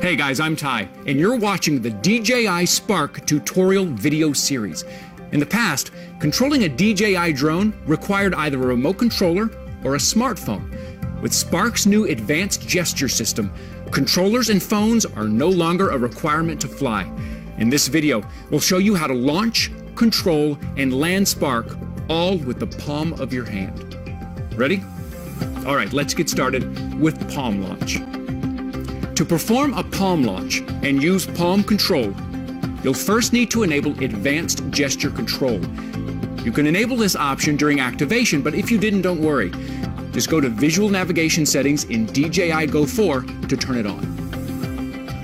Hey guys, I'm Ty, and you're watching the DJI Spark tutorial video series. In the past, controlling a DJI drone required either a remote controller or a smartphone. With Spark's new advanced gesture system, controllers and phones are no longer a requirement to fly. In this video, we'll show you how to launch, control, and land Spark, all with the palm of your hand. Ready? All right, let's get started with palm launch. To perform a palm launch and use palm control, you'll first need to enable advanced gesture control. You can enable this option during activation, but if you didn't, don't worry. Just go to Visual Navigation Settings in DJI Go 4 to turn it on.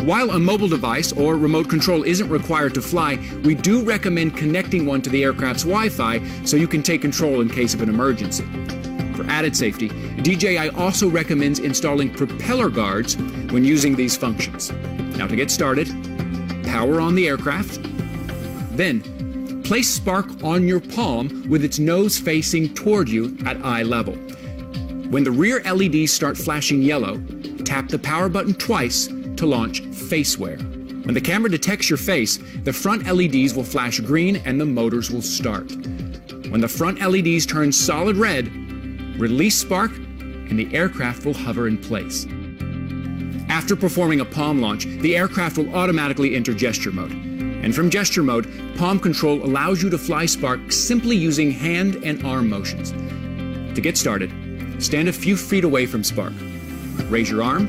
While a mobile device or remote control isn't required to fly, we do recommend connecting one to the aircraft's Wi-Fi so you can take control in case of an emergency. For added safety, DJI also recommends installing propeller guards when using these functions. Now to get started, power on the aircraft, then place Spark on your palm with its nose facing toward you at eye level. When the rear LEDs start flashing yellow, tap the power button twice to launch FaceWare. When the camera detects your face, the front LEDs will flash green and the motors will start. When the front LEDs turn solid red, release Spark and the aircraft will hover in place. After performing a palm launch, the aircraft will automatically enter gesture mode. And from gesture mode, palm control allows you to fly Spark simply using hand and arm motions. To get started, stand a few feet away from Spark. Raise your arm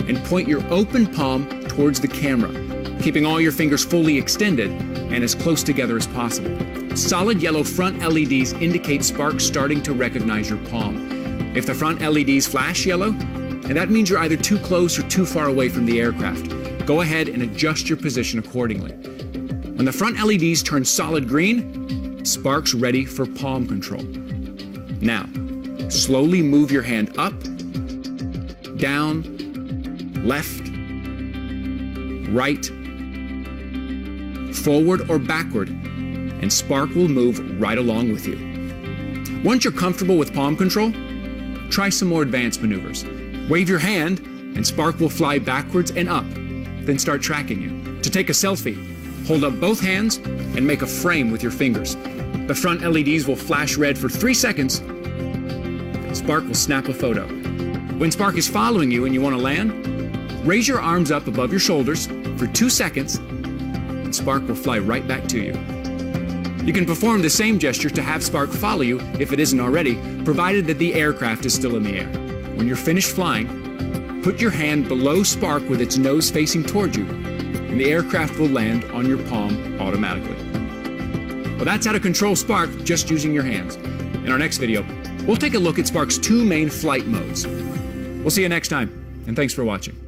and point your open palm towards the camera, keeping all your fingers fully extended and as close together as possible. Solid yellow front LEDs indicate Spark starting to recognize your palm. If the front LEDs flash yellow, and that means you're either too close or too far away from the aircraft. Go ahead and adjust your position accordingly. When the front LEDs turn solid green, Spark's ready for palm control. Now, slowly move your hand up, down, left, right, forward or backward, and Spark will move right along with you. Once you're comfortable with palm control, try some more advanced maneuvers. Wave your hand and Spark will fly backwards and up, then start tracking you. To take a selfie, hold up both hands and make a frame with your fingers. The front LEDs will flash red for 3 seconds, then Spark will snap a photo. When Spark is following you and you want to land, raise your arms up above your shoulders for 2 seconds, and Spark will fly right back to you. You can perform the same gesture to have Spark follow you if it isn't already, provided that the aircraft is still in the air. When you're finished flying, put your hand below Spark with its nose facing toward you, and the aircraft will land on your palm automatically. Well, that's how to control Spark just using your hands. In our next video, we'll take a look at Spark's 2 main flight modes. We'll see you next time, and thanks for watching.